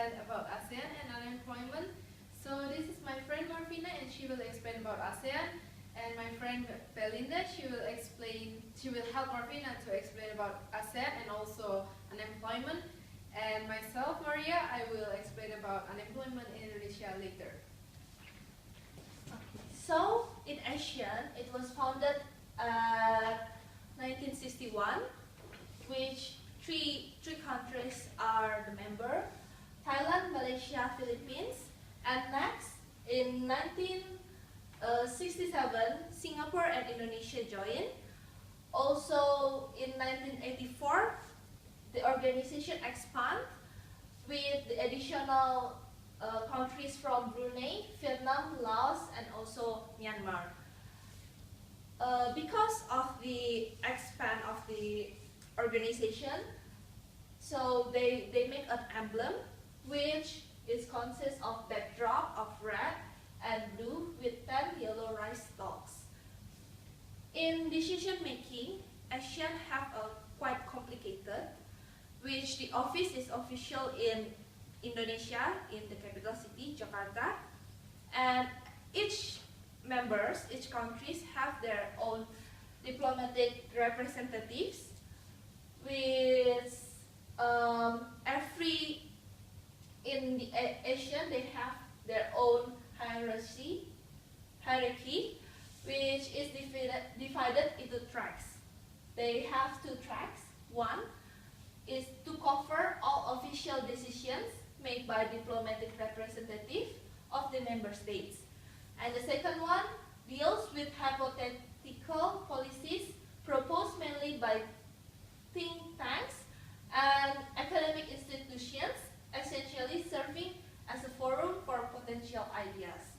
explain about ASEAN and unemployment. So this is my friend Marvina, and she will explain about ASEAN. And my friend Belinda, she will help Marvina to explain about ASEAN and also unemployment. And myself, Maria, I will explain about unemployment in Indonesia later. So, in ASEAN, it was founded 1961, which three countries are the member: Thailand, Malaysia, Philippines. And next, in 1967, Singapore and Indonesia joined. Also, in 1984, the organization expanded with the additional countries from Brunei, Vietnam, Laos, and also Myanmar. Because of the expand of the organization, so they make an emblem which consists of backdrop of red and blue with 10 yellow rice stalks. In decision making, ASEAN have a quite complicated, which the office is official in Indonesia, in the capital city, Jakarta, and each countries have their own diplomatic representatives, with in the ASEAN they have their own hierarchy, which is divided into tracks. They have two tracks. One is to cover all official decisions made by diplomatic representatives of the member states. And the second one deals with hypothetical policies proposed mainly by think tanks and academic institutions, essentially serving as a forum for potential ideas.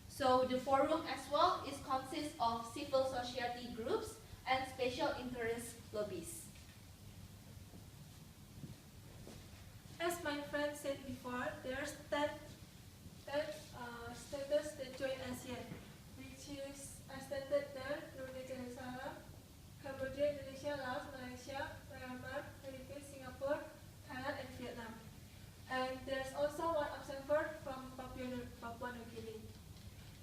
So the forum as well consists of civil society groups and special interest lobbies. As my friend said before, there are states that join ASEAN, which is stated there: Brunei Darussalam, Cambodia, Indonesia, Laos, Malaysia, Myanmar, Philippines, Singapore, Thailand, and Vietnam. And there's also one observer from Papua New Guinea.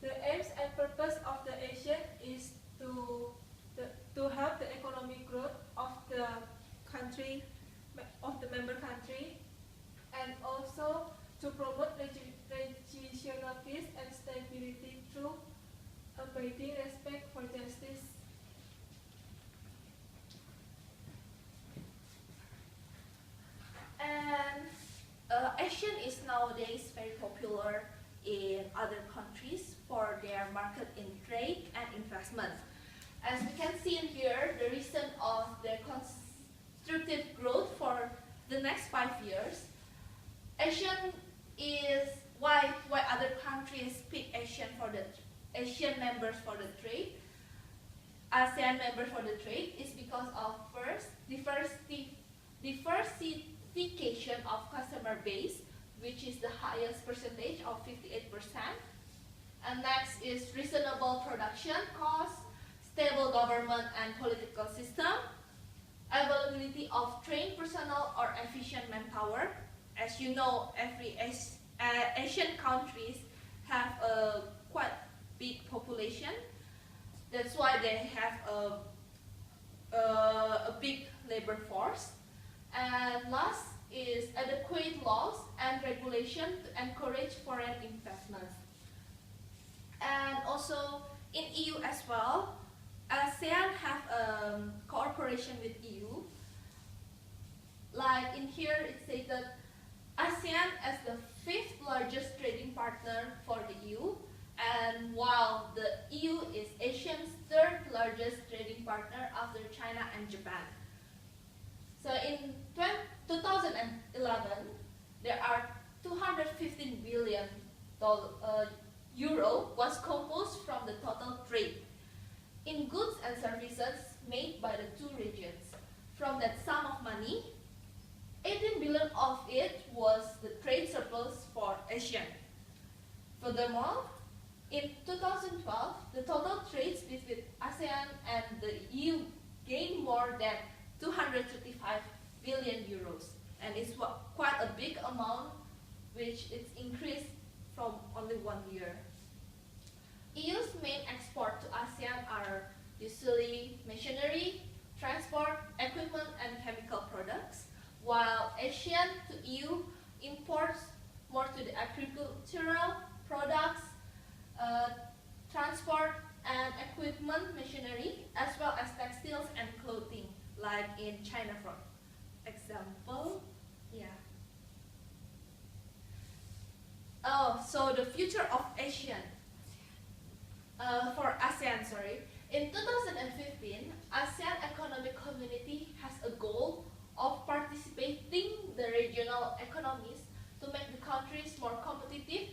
The aims and purpose of the ASEAN is to help the economic growth of the country, of the member country, and also to promote regional peace and stability through abiding respect for justice. And ASEAN is nowadays very popular in other countries for their market in trade and investment. As we can see in here, the reason of their constructive growth for the next 5 years, ASEAN is why other countries pick ASEAN members for the trade. ASEAN members for the trade is because of first diversification of customer base, which is the highest percentage of 58%. And next is reasonable production costs, stable government and political system, availability of trained personnel or efficient manpower. As you know, every Asian countries have a quite big population. That's why they have a big labor force. And last is adequate laws and regulation to encourage foreign investments. And also in EU as well, ASEAN have cooperation with EU. Like in here it stated ASEAN as the 5th largest trading partner for the EU, and while the EU is ASEAN's 3rd largest trading partner after China and Japan. So in 2011, there are 215 billion euro was composed from the total trade in goods and services made by the two regions. From that sum of money, 18 billion of it was the trade surplus for ASEAN. Furthermore, in 2012, the total trades between ASEAN and the EU gained more than 235 billion euros, and it's quite a big amount which is increased from only 1 year. EU's main export to ASEAN are usually machinery, transport, equipment, and chemical products, while ASEAN to EU imports more to the agricultural products, transport and equipment, machinery, as well as textiles and clothing, like in China, for example. Yeah. Oh, so the future of ASEAN. For ASEAN, sorry. In 2015, ASEAN Economic Community has a goal of participating the regional economies to make the countries more competitive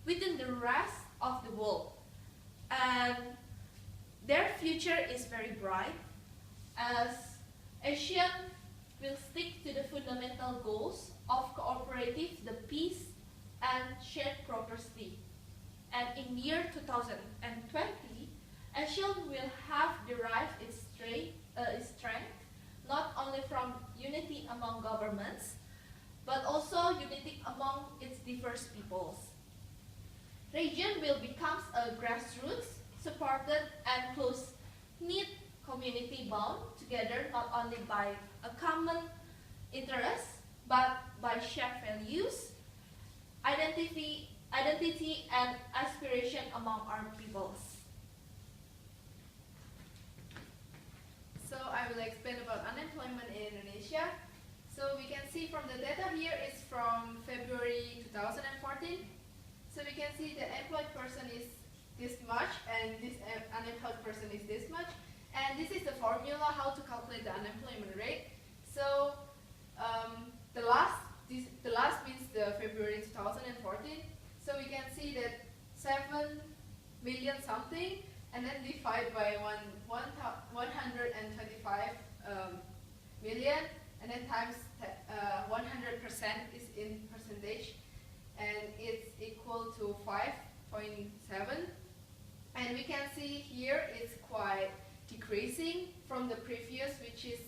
within the rest of the world. And their future is very bright, as ASEAN will stick to the fundamental goals of cooperative, the peace, and shared prosperity. And in year 2020, ASEAN will have derived its strength not only from unity among governments, but also unity among its diverse peoples. Region will become a grassroots, supported and close-knit community bound together not only by a common interest, but by shared values, identity and aspiration among our peoples. So I will explain about unemployment in Indonesia. So we can see from the data here is from February 2014. So we can see the employed person is this much and this unemployed person is this much. And this is the formula how to calculate the unemployment rate. So the last means the February 2014. So we can see that 7 million something, and then divide by 125 million, and then times 100% is in percentage, and it's equal to 5.7. And we can see here it's quite decreasing from the previous, which is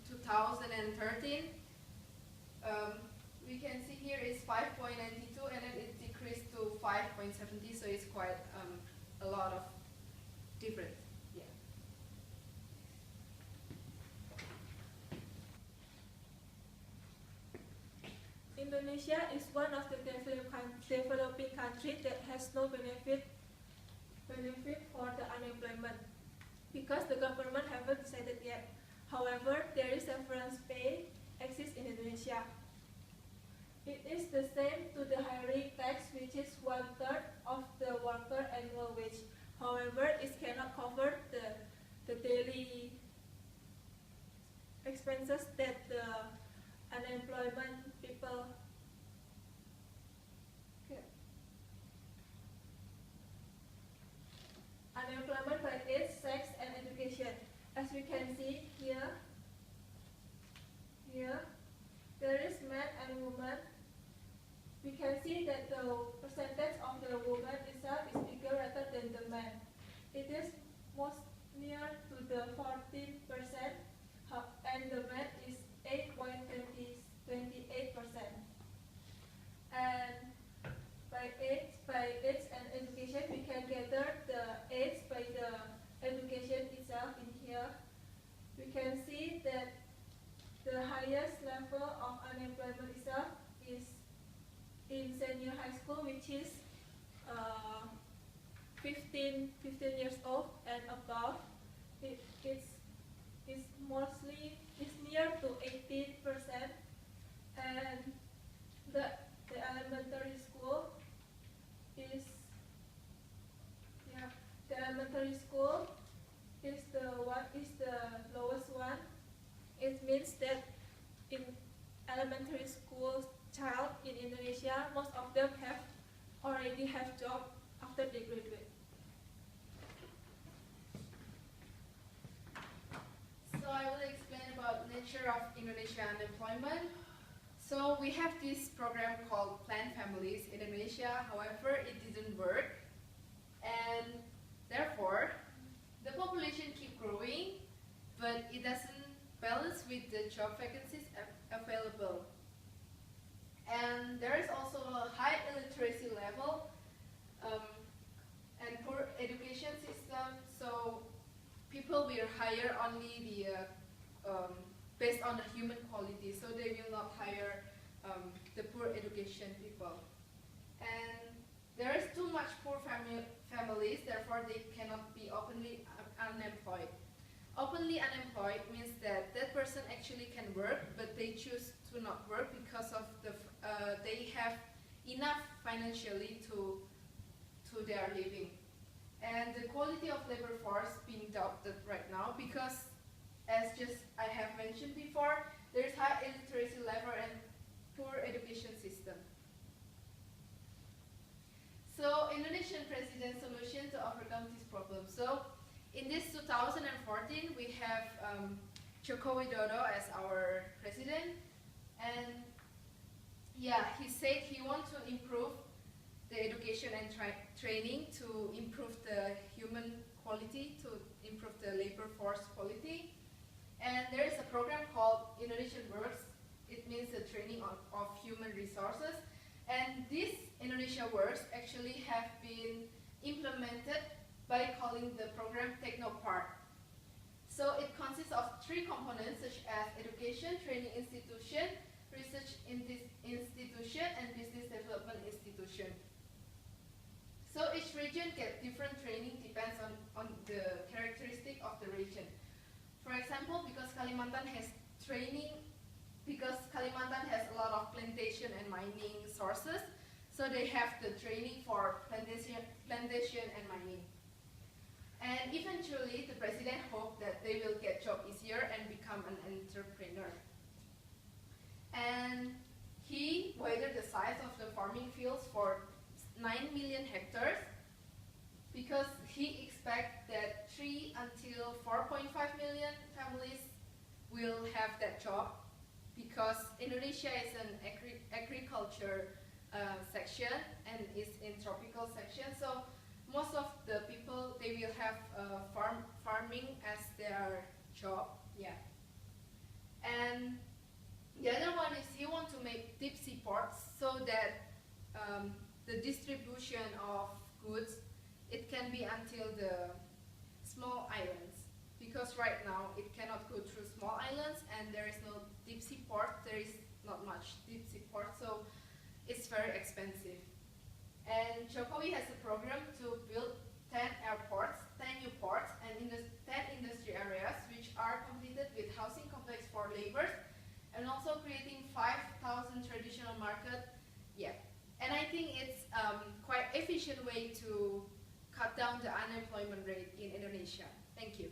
2013. We can see here is 5.92, and then it decreased to 5.70, so it's quite a lot of difference. Yeah. Indonesia is one of the developing countries that has no benefit for the unemployment, because the government haven't decided yet. However, there is severance pay exists in Indonesia. It is the same to the hiring tax, which is 1/3 of the worker annual wage. However, it cannot cover the daily expenses that the unemployment people unemployment by age, sex, and education. As we can see here, there is man and woman. We can see that the percentage of the woman itself is bigger rather than the man. It is most near to the 14%, and the man is 8.28%. And by age and education, we can gather the age by the education itself in here. We can see that the highest level of unemployment itself is in senior high school, which is 15 years old and above. It's near to 18%, and the elementary school is the lowest one. It means that in elementary school child in Indonesia, most of them already have job after they graduate. So I will explain about nature of Indonesia unemployment. So we have this program called Planned Families in Indonesia. However, it didn't work, and therefore the population keep growing, but it doesn't balance with the job vacancies available. And there is also a only based on the human quality, so they will not hire the poor education people. And there is too much poor families, therefore they cannot be openly unemployed. Openly unemployed means that that person actually can work, but they choose to not work because of they have enough financially to their living. And the quality of labor force being doubted right now because, as just I have mentioned before, there is high illiteracy level and poor education system. So Indonesian president solution to overcome this problem. So in this 2014, we have Joko Widodo as our president, and yeah, he said he wants to improve the education and training to improve the human quality, to improve the labor force quality. And there is a program called Indonesian Works. It means the training of human resources. And this Indonesia Works actually have been implemented by calling the program Technopart. So it consists of 3 components such as education, training institution, research institution, and business development institution. So each region gets different training depends on the characteristic of the region. For example, because Kalimantan has a lot of plantation and mining sources, so they have the training for plantation and mining. And eventually, the president hoped that they will get job easier and become an entrepreneur. And he widened the size of the farming fields for 9 million hectares because he expects that 3 until 4.5 million families will have that job, because Indonesia is an agriculture section and is in tropical section, so most of the people, they will have farming as their job. Yeah. And the other one is he wants to make deep sea ports so that the distribution of goods, it can be until the small islands, because right now it cannot go through small islands and there is no deep sea port, there is not much deep sea port, so it's very expensive. And Jokowi has a program to build 10 airports, 10 new ports, and 10 industry areas which are completed with housing complex for laborers, and also creating 5,000 traditional market. Yeah, and I think it's quite efficient way to cut down the unemployment rate in Indonesia. Thank you.